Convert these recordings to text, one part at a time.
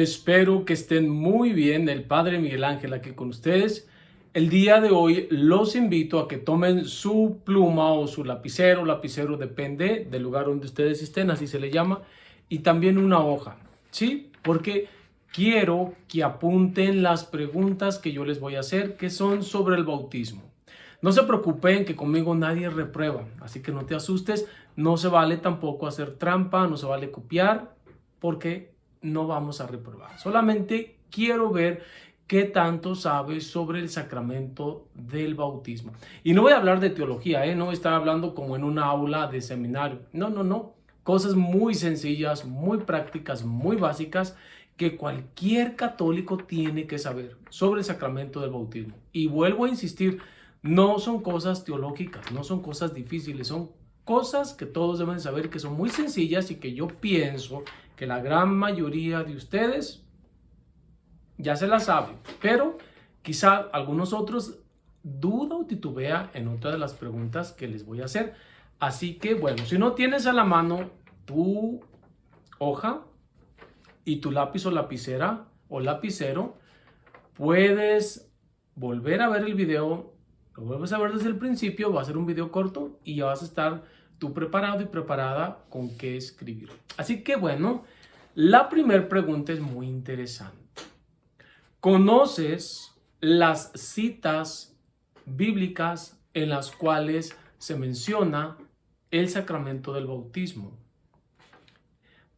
Espero que estén muy bien. El Padre Miguel Ángel aquí con ustedes. El día de hoy los invito a que tomen su pluma o su lapicero depende del lugar donde ustedes estén, así se le llama, y también una hoja, ¿sí? Porque quiero que apunten las preguntas que yo les voy a hacer, que son sobre el bautismo. No se preocupen que conmigo nadie reprueba, así que no te asustes, no se vale tampoco hacer trampa, no se vale copiar, porque no vamos a reprobar. Solamente quiero ver qué tanto sabes sobre el sacramento del bautismo. Y no voy a hablar de teología, no voy a estar hablando como en una aula de seminario. No. Cosas muy sencillas, muy prácticas, muy básicas que cualquier católico tiene que saber sobre el sacramento del bautismo. Y vuelvo a insistir, no son cosas teológicas, no son cosas difíciles, son cosas que todos deben saber, que son muy sencillas y que yo pienso que la gran mayoría de ustedes ya se la saben, pero quizá algunos otros duda o titubea en otra de las preguntas que les voy a hacer. Así que bueno, si no tienes a la mano tu hoja y tu lápiz o lapicera o lapicero, puedes volver a ver el video, lo vuelves a ver desde el principio, va a ser un video corto y ya vas a estar tú preparado y preparada con qué escribir. Así que bueno, la primera pregunta es muy interesante. ¿Conoces las citas bíblicas en las cuales se menciona el sacramento del bautismo?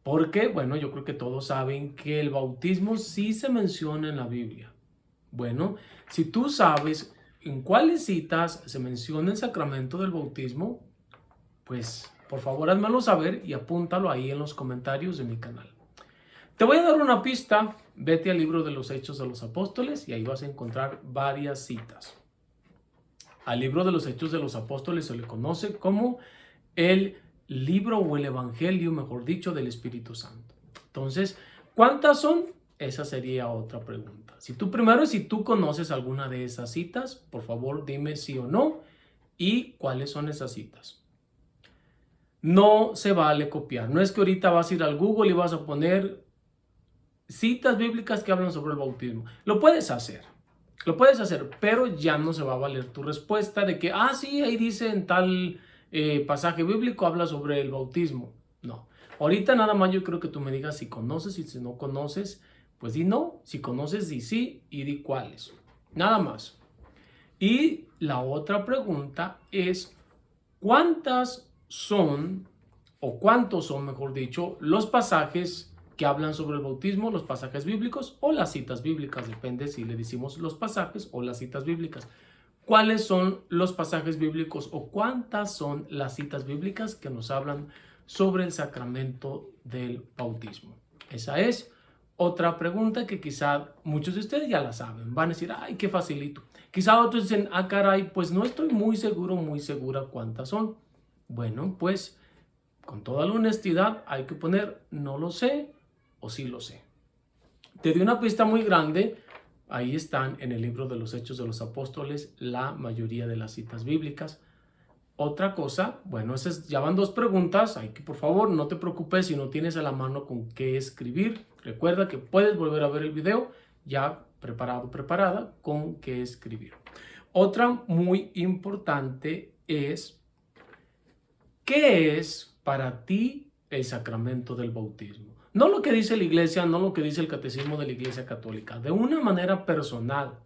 Porque, bueno, yo creo que todos saben que el bautismo sí se menciona en la Biblia. Bueno, si tú sabes en cuáles citas se menciona el sacramento del bautismo, pues por favor házmelo saber y apúntalo ahí en los comentarios de mi canal. Te voy a dar una pista, vete al libro de los Hechos de los Apóstoles y ahí vas a encontrar varias citas. Al libro de los Hechos de los Apóstoles se le conoce como el libro o el evangelio, mejor dicho, del Espíritu Santo. Entonces, ¿cuántas son? Esa sería otra pregunta. Si tú conoces alguna de esas citas, por favor dime sí o no y cuáles son esas citas. No se vale copiar. No es que ahorita vas a ir al Google y vas a poner citas bíblicas que hablan sobre el bautismo. Lo puedes hacer, pero ya no se va a valer tu respuesta de que, sí, ahí dice en tal pasaje bíblico habla sobre el bautismo. No, ahorita nada más yo creo que tú me digas si conoces y si no conoces, pues di no, si conoces di sí y di cuáles. Nada más. Y la otra pregunta es, ¿cuántas son, o cuántos son, mejor dicho, los pasajes que hablan sobre el bautismo, los pasajes bíblicos o las citas bíblicas? Depende si le decimos los pasajes o las citas bíblicas. ¿Cuáles son los pasajes bíblicos o cuántas son las citas bíblicas que nos hablan sobre el sacramento del bautismo? Esa es otra pregunta que quizá muchos de ustedes ya la saben. Van a decir, ¡ay, qué facilito! Quizá otros dicen, caray, pues no estoy muy seguro, muy segura cuántas son. Bueno, pues con toda la honestidad hay que poner no lo sé o sí lo sé. Te di una pista muy grande. Ahí están en el libro de los Hechos de los Apóstoles la mayoría de las citas bíblicas. Otra cosa, bueno, ya van dos preguntas. Hay que, por favor, no te preocupes si no tienes a la mano con qué escribir. Recuerda que puedes volver a ver el video ya preparado, preparada con qué escribir. Otra muy importante es, ¿qué es para ti el sacramento del bautismo? No lo que dice la iglesia, no lo que dice el catecismo de la Iglesia Católica, de una manera personal,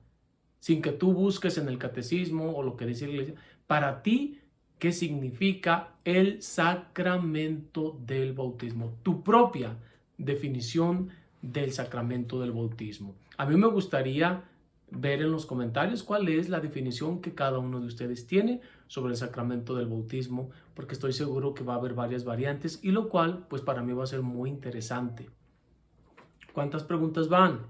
sin que tú busques en el catecismo o lo que dice la iglesia. Para ti, ¿qué significa el sacramento del bautismo? Tu propia definición del sacramento del bautismo. A mí me gustaría ver en los comentarios cuál es la definición que cada uno de ustedes tiene sobre el sacramento del bautismo, porque estoy seguro que va a haber varias variantes y lo cual, pues para mí va a ser muy interesante. ¿Cuántas preguntas van?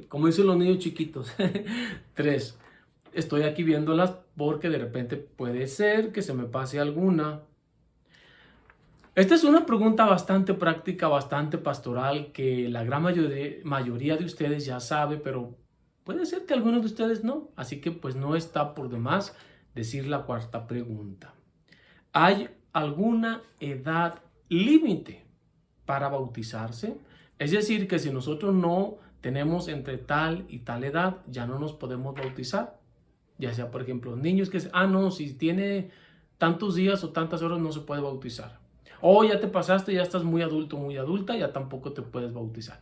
Como dicen los niños chiquitos, 3. Estoy aquí viéndolas porque de repente puede ser que se me pase alguna. Esta es una pregunta bastante práctica, bastante pastoral, que la gran mayoría de ustedes ya sabe, pero puede ser que algunos de ustedes no. Así que pues no está por demás decir la cuarta pregunta. ¿Hay alguna edad límite para bautizarse? Es decir, que si nosotros no tenemos entre tal y tal edad, ya no nos podemos bautizar. Ya sea, por ejemplo, niños que, no, si tiene tantos días o tantas horas no se puede bautizar. O ya te pasaste, ya estás muy adulto, muy adulta, ya tampoco te puedes bautizar.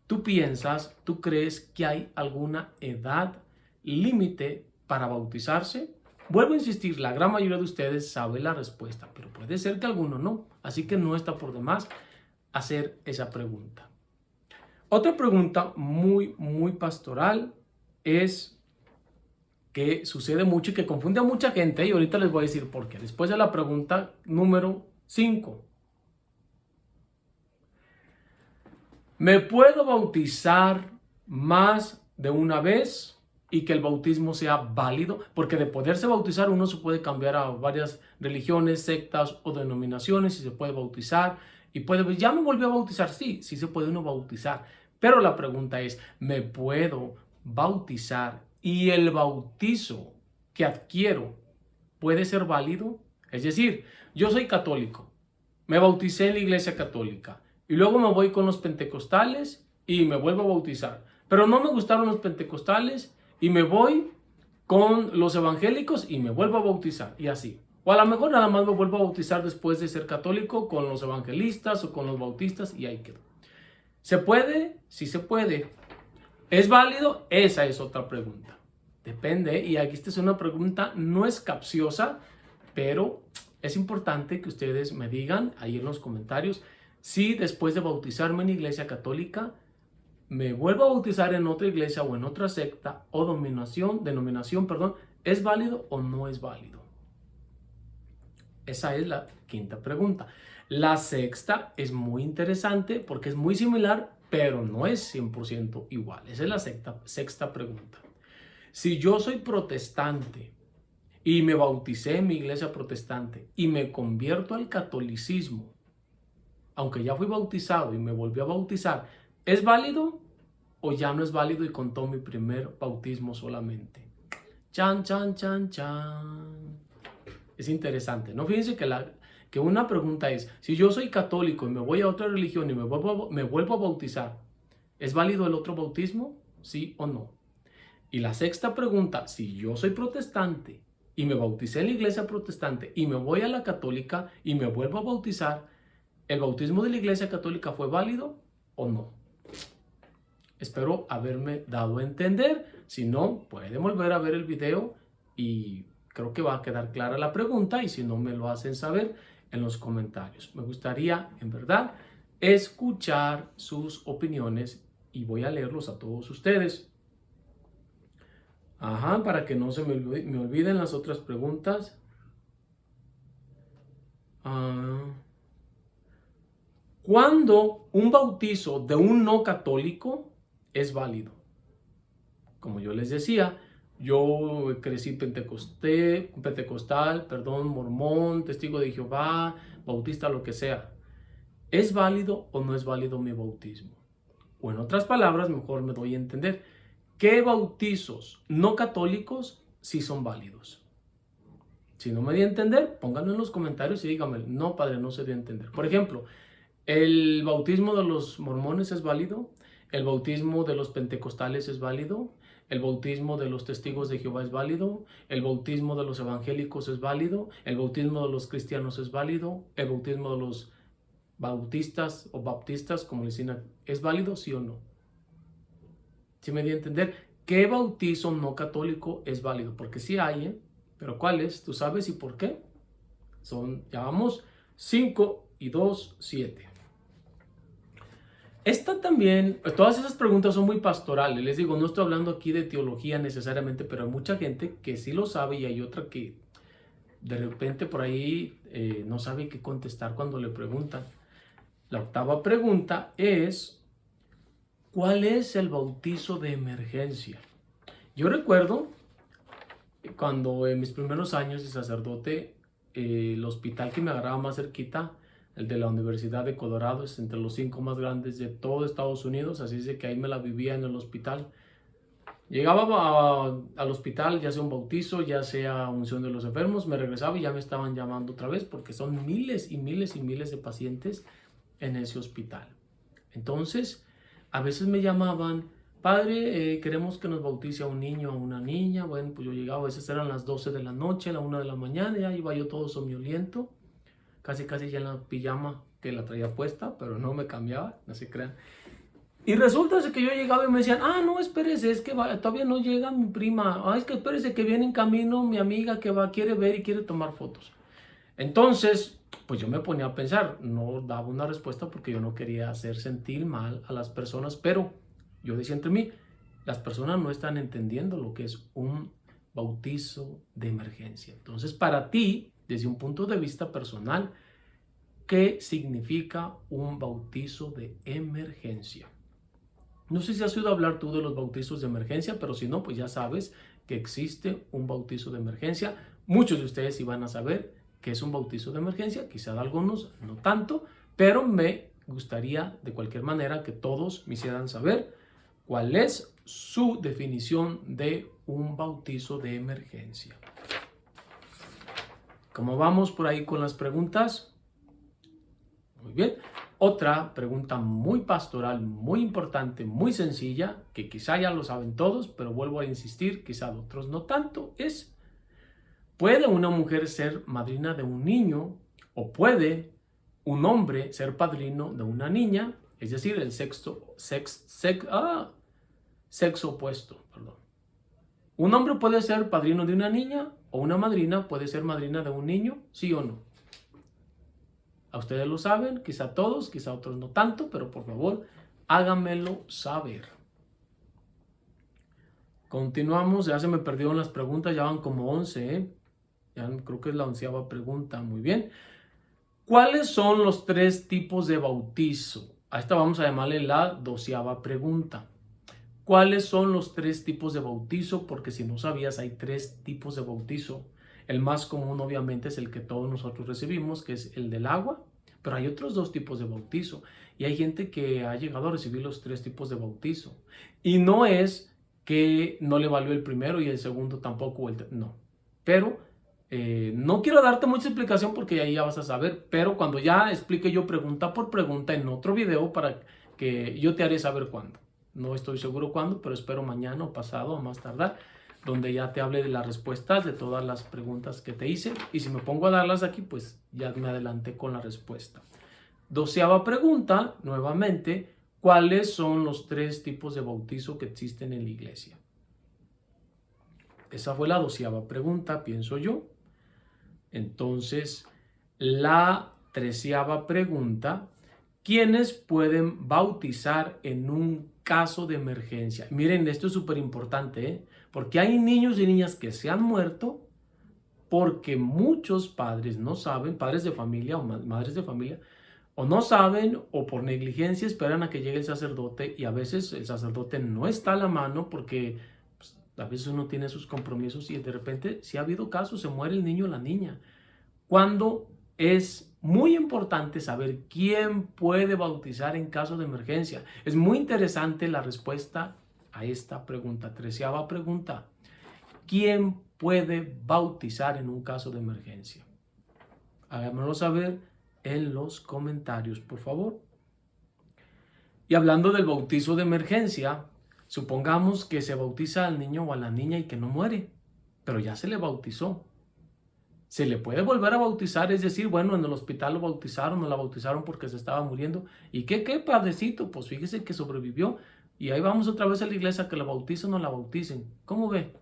¿Tú piensas, tú crees que hay alguna edad límite para bautizarse? Vuelvo a insistir, la gran mayoría de ustedes sabe la respuesta, pero puede ser que alguno no. Así que no está por demás hacer esa pregunta. Otra pregunta muy pastoral es que sucede mucho y que confunde a mucha gente, y ahorita les voy a decir por qué. Después de la pregunta número 5. ¿Me puedo bautizar más de una vez y que el bautismo sea válido? Porque de poderse bautizar uno se puede cambiar a varias religiones, sectas o denominaciones y se puede bautizar y puede decir, ya me volvió a bautizar. Sí, sí se puede uno bautizar. Pero la pregunta es, ¿me puedo bautizar y el bautizo que adquiero puede ser válido? Es decir, yo soy católico, me bauticé en la iglesia católica y luego me voy con los pentecostales y me vuelvo a bautizar. Pero no me gustaron los pentecostales y me voy con los evangélicos y me vuelvo a bautizar y así. O a lo mejor nada más me vuelvo a bautizar después de ser católico con los evangelistas o con los bautistas y ahí quedo. ¿Se puede? Sí se puede. ¿Es válido? Esa es otra pregunta. Depende, y aquí esta es una pregunta, no es capciosa, pero es importante que ustedes me digan ahí en los comentarios si después de bautizarme en iglesia católica me vuelvo a bautizar en otra iglesia o en otra secta o denominación, ¿es válido o no es válido? Esa es la quinta pregunta. La sexta es muy interesante porque es muy similar, pero no es 100% igual. Esa es la sexta pregunta. Si yo soy protestante y me bauticé en mi iglesia protestante y me convierto al catolicismo, aunque ya fui bautizado y me volví a bautizar, ¿es válido o ya no es válido y contó mi primer bautismo solamente? Chan, chan, chan, chan. Es interesante, ¿no? Fíjense que una pregunta es, si yo soy católico y me voy a otra religión y me vuelvo a bautizar, ¿es válido el otro bautismo? ¿Sí o no? Y la sexta pregunta, si yo soy protestante y me bauticé en la iglesia protestante y me voy a la católica y me vuelvo a bautizar, ¿el bautismo de la iglesia católica fue válido o no? Espero haberme dado a entender. Si no, pueden volver a ver el video y creo que va a quedar clara la pregunta, y si no me lo hacen saber en los comentarios. Me gustaría, en verdad, escuchar sus opiniones y voy a leerlos a todos ustedes. Para que no se me olviden las otras preguntas. ¿Cuándo un bautizo de un no católico es válido? Como yo les decía, yo crecí pentecostal, mormón, testigo de Jehová, bautista, lo que sea. ¿Es válido o no es válido mi bautismo? O en otras palabras, mejor me doy a entender, ¿qué bautizos no católicos sí son válidos? Si no me di a entender, pónganlo en los comentarios y díganme, no, padre, no se dio a entender. Por ejemplo, ¿el bautismo de los mormones es válido? ¿El bautismo de los pentecostales es válido? ¿El bautismo de los testigos de Jehová es válido? ¿El bautismo de los evangélicos es válido? ¿El bautismo de los cristianos es válido? ¿El bautismo de los bautistas o baptistas, como le dicen, es válido, sí o no? ¿Sí me di a entender? ¿Qué bautizo no católico es válido? Porque sí hay, pero ¿cuál es? ¿Tú sabes y por qué? Ya vamos, 5 y 2, 7. Esta también, todas esas preguntas son muy pastorales. Les digo, no estoy hablando aquí de teología necesariamente, pero hay mucha gente que sí lo sabe y hay otra que de repente por ahí no sabe qué contestar cuando le preguntan. La octava pregunta es, ¿cuál es el bautizo de emergencia? Yo recuerdo cuando en mis primeros años de sacerdote, el hospital que me agarraba más cerquita, el de la Universidad de Colorado, es entre los 5 más grandes de todo Estados Unidos, así es de que ahí me la vivía en el hospital. Llegaba al hospital, ya sea un bautizo, ya sea unción de los enfermos, me regresaba y ya me estaban llamando otra vez porque son miles y miles y miles de pacientes en ese hospital. Entonces, a veces me llamaban, padre, queremos que nos bautice a un niño o a una niña. Bueno, pues yo llegaba, a veces eran las 12 de la noche, la 1 de la mañana, ya iba yo todo somnoliento, casi ya en la pijama que la traía puesta, pero no me cambiaba, no se crean. Y resulta que yo llegaba y me decían, no, espérese, es que todavía no llega mi prima, es que espérese que viene en camino mi amiga que quiere ver y quiere tomar fotos. Entonces, pues yo me ponía a pensar, no daba una respuesta porque yo no quería hacer sentir mal a las personas, pero yo decía entre mí, las personas no están entendiendo lo que es un bautizo de emergencia. Entonces, para ti, desde un punto de vista personal, ¿qué significa un bautizo de emergencia? No sé si has oído hablar tú de los bautizos de emergencia, pero si no, pues ya sabes que existe un bautizo de emergencia. Muchos de ustedes sí van a saber qué es un bautizo de emergencia, quizá algunos no tanto, pero me gustaría de cualquier manera que todos me hicieran saber cuál es su definición de un bautizo de emergencia. ¿Cómo vamos por ahí con las preguntas? Muy bien. Otra pregunta muy pastoral, muy importante, muy sencilla, que quizá ya lo saben todos, pero vuelvo a insistir, quizá otros no tanto, es: ¿puede una mujer ser madrina de un niño o puede un hombre ser padrino de una niña? Es decir, el sexo opuesto, perdón. ¿Un hombre puede ser padrino de una niña o una madrina puede ser madrina de un niño? ¿Sí o no? A ustedes lo saben, quizá todos, quizá otros no tanto, pero por favor, háganmelo saber. Continuamos, ya se me perdieron las preguntas, ya van como 11, ¿eh? Ya creo que es la 11ª pregunta, muy bien. ¿Cuáles son los 3 tipos de bautizo? A esta vamos a llamarle la 12ª pregunta. ¿Cuáles son los 3 tipos de bautizo? Porque si no sabías, hay 3 tipos de bautizo. El más común obviamente es el que todos nosotros recibimos, que es el del agua, pero hay otros 2 tipos de bautizo. Y hay gente que ha llegado a recibir los 3 tipos de bautizo. Y no es que no le valió el primero y el segundo tampoco, no. Pero no quiero darte mucha explicación porque ahí ya vas a saber, pero cuando ya explique yo pregunta por pregunta en otro video, para que yo te haré saber cuándo. No estoy seguro cuándo, pero espero mañana o pasado o más tardar, donde ya te hable de las respuestas de todas las preguntas que te hice. Y si me pongo a darlas aquí, pues ya me adelanté con la respuesta. 12ª pregunta, nuevamente: ¿cuáles son los 3 tipos de bautizo que existen en la iglesia? Esa fue la 12ª pregunta, pienso yo. Entonces, la 13ª pregunta: ¿quiénes pueden bautizar en un caso de emergencia? Miren, esto es súper importante, porque hay niños y niñas que se han muerto porque muchos padres no saben, padres de familia o madres de familia, o no saben o por negligencia esperan a que llegue el sacerdote, y a veces el sacerdote no está a la mano porque pues, a veces uno tiene sus compromisos y de repente, si ha habido casos, se muere el niño o la niña. Cuando es muy importante saber quién puede bautizar en caso de emergencia. Es muy interesante la respuesta a esta pregunta. 13ª pregunta: ¿quién puede bautizar en un caso de emergencia? Háganmelo saber en los comentarios, por favor. Y hablando del bautizo de emergencia, supongamos que se bautiza al niño o a la niña y que no muere, pero ya se le bautizó. ¿Se le puede volver a bautizar? Es decir, bueno, en el hospital lo bautizaron o la bautizaron porque se estaba muriendo. ¿Y qué padrecito? Pues fíjese que sobrevivió. Y ahí vamos otra vez a la iglesia, que la bauticen o la bauticen. ¿Cómo ve?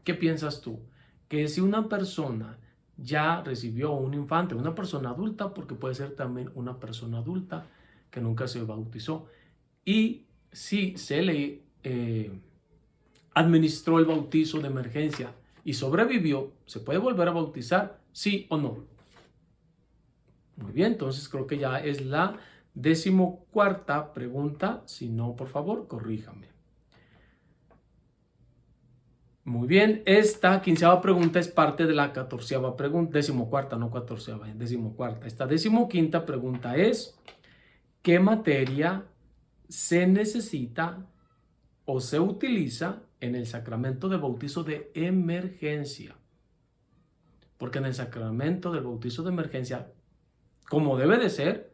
¿Qué piensas tú? Que si una persona ya recibió un infante, una persona adulta, porque puede ser también una persona adulta que nunca se bautizó, y si se le administró el bautizo de emergencia y sobrevivió, ¿se puede volver a bautizar? ¿Sí o no? Muy bien, entonces creo que ya es la 14ª pregunta. Si no, por favor, corríjame. Muy bien, esta 15ª pregunta es parte de la 14ª pregunta, 14ª, no 14ª, 14ª. Esta 15ª pregunta es: ¿qué materia se necesita o se utiliza en el sacramento del bautizo de emergencia? Porque en el sacramento del bautizo de emergencia, como debe de ser,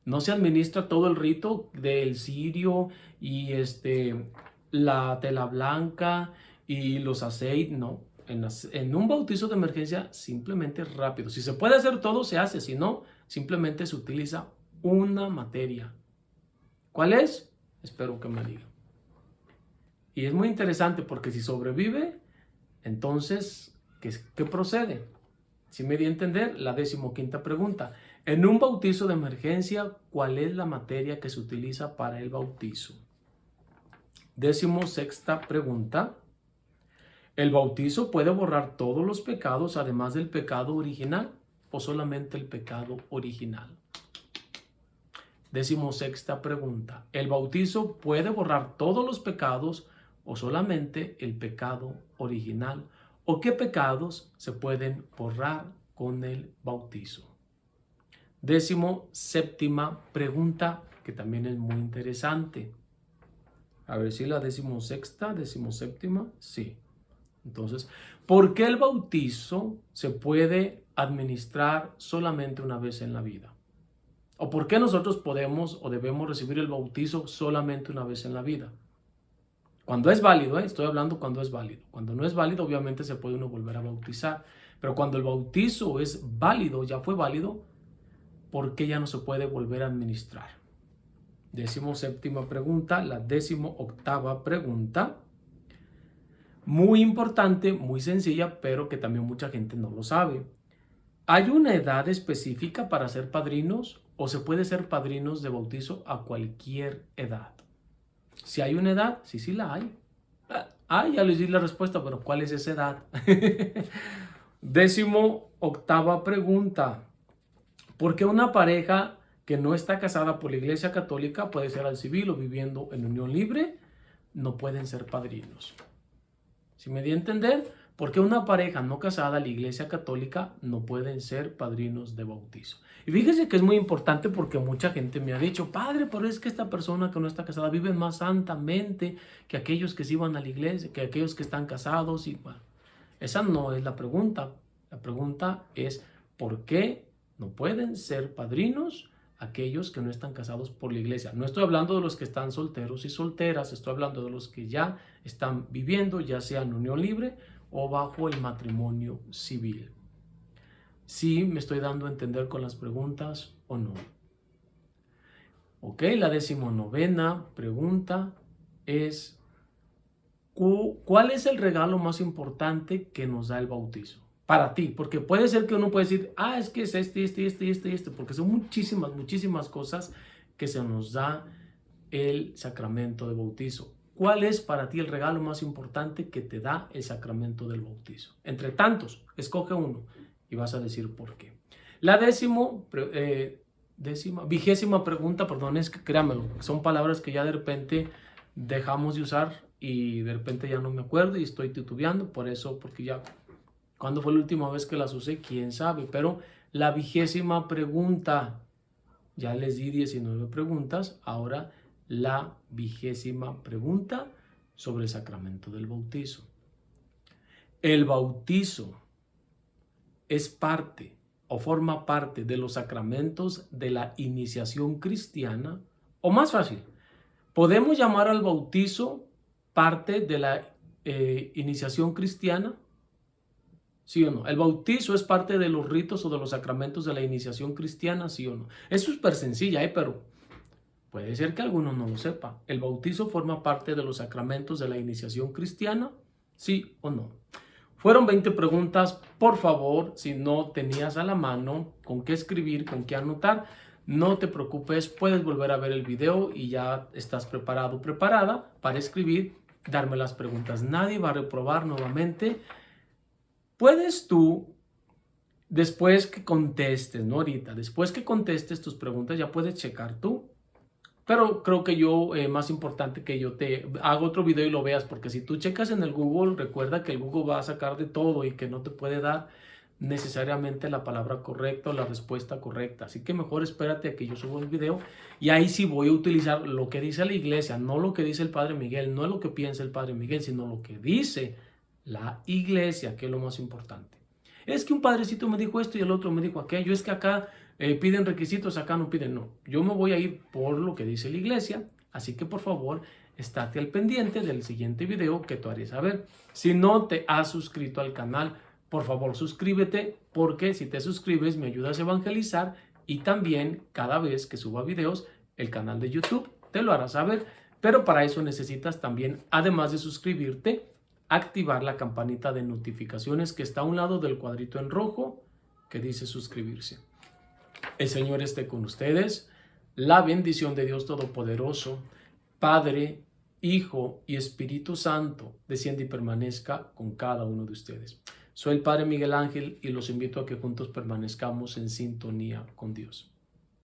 No se administra todo el rito del cirio y la tela blanca y los aceites, no. En un bautizo de emergencia, simplemente rápido. Si se puede hacer todo, se hace. Si no, simplemente se utiliza una materia. ¿Cuál es? Espero que me digan. Y es muy interesante porque si sobrevive, entonces, ¿qué procede? Si me di a entender, la 15ª pregunta. En un bautizo de emergencia, ¿cuál es la materia que se utiliza para el bautizo? 16ª pregunta. ¿El bautizo puede borrar todos los pecados además del pecado original o solamente el pecado original? 16ª pregunta. ¿El bautizo puede borrar todos los pecados o solamente el pecado original? ¿O qué pecados se pueden borrar con el bautizo? 17ª pregunta, que también es muy interesante. A ver si la 16ª, 17ª, sí. Entonces, ¿por qué el bautizo se puede administrar solamente una vez en la vida? ¿O por qué nosotros podemos o debemos recibir el bautizo solamente una vez en la vida? Cuando es válido, estoy hablando cuando es válido. Cuando no es válido, obviamente se puede uno volver a bautizar. Pero cuando el bautizo es válido, ya fue válido, ¿por qué ya no se puede volver a administrar? 17ª pregunta, la 18ª pregunta. Muy importante, muy sencilla, pero que también mucha gente no lo sabe. ¿Hay una edad específica para ser padrinos o se puede ser padrinos de bautizo a cualquier edad? Si hay una edad, sí la hay. Ya les di la respuesta, pero ¿cuál es esa edad? 18ª pregunta. ¿Por qué una pareja que no está casada por la Iglesia Católica puede ser al civil o viviendo en unión libre? No pueden ser padrinos. ¿Sí me di a entender? Porque una pareja no casada, la Iglesia Católica, no pueden ser padrinos de bautizo. Y fíjese que es muy importante porque mucha gente me ha dicho, padre, pero es que esta persona que no está casada vive más santamente que aquellos que sí van a la iglesia, que aquellos que están casados. Y bueno, esa no es la pregunta. La pregunta es, ¿por qué no pueden ser padrinos aquellos que no están casados por la iglesia? No estoy hablando de los que están solteros y solteras, estoy hablando de los que ya están viviendo, ya sea en unión libre o bajo el matrimonio civil. ¿Sí me estoy dando a entender con las preguntas o no? Ok, la 19ª pregunta es, ¿cuál es el regalo más importante que nos da el bautizo? Para ti, porque puede ser que uno puede decir, es que es este, porque son muchísimas cosas que se nos da el sacramento de bautizo. ¿Cuál es para ti el regalo más importante que te da el sacramento del bautizo? Entre tantos, escoge uno y vas a decir por qué. La 20ª pregunta, perdón, es que créanmelo, son palabras que ya de repente dejamos de usar y de repente ya no me acuerdo y estoy titubeando, por eso, porque ya, ¿cuándo fue la última vez que las usé? ¿Quién sabe? Pero la 20ª pregunta, ya les di 19 preguntas, ahora la 20ª pregunta sobre el sacramento del bautizo. El bautizo es parte o forma parte de los sacramentos de la iniciación cristiana, o más fácil, ¿podemos llamar al bautizo parte de la iniciación cristiana? ¿Sí o no? ¿El bautizo es parte de los ritos o de los sacramentos de la iniciación cristiana? ¿Sí o no? Es súper sencilla, pero puede ser que alguno no lo sepa. ¿El bautizo forma parte de los sacramentos de la iniciación cristiana? ¿Sí o no? Fueron 20 preguntas. Por favor, si no tenías a la mano con qué escribir, con qué anotar, no te preocupes, puedes volver a ver el video y ya estás preparado, preparada para escribir, darme las preguntas. Nadie va a reprobar nuevamente. Puedes tú, después que contestes, no ahorita, después que contestes tus preguntas, ya puedes checar tú. Pero creo que más importante que yo te haga otro video y lo veas, porque si tú checas en el Google, recuerda que el Google va a sacar de todo y que no te puede dar necesariamente la palabra correcta o la respuesta correcta. Así que mejor espérate a que yo suba el video y ahí sí voy a utilizar lo que dice la iglesia, no lo que dice el Padre Miguel, no es lo que piensa el Padre Miguel, sino lo que dice la iglesia, que es lo más importante. Es que un padrecito me dijo esto y el otro me dijo aquello, es que acá piden requisitos, acá no piden, no. Yo me voy a ir por lo que dice la iglesia, así que por favor, estate al pendiente del siguiente video que te haré saber. Si no te has suscrito al canal, por favor suscríbete, porque si te suscribes me ayudas a evangelizar y también cada vez que suba videos, el canal de YouTube te lo hará saber. Pero para eso necesitas también, además de suscribirte, activar la campanita de notificaciones que está a un lado del cuadrito en rojo que dice suscribirse. El Señor esté con ustedes. La bendición de Dios Todopoderoso, Padre, Hijo y Espíritu Santo, descienda y permanezca con cada uno de ustedes. Soy el Padre Miguel Ángel y los invito a que juntos permanezcamos en sintonía con Dios.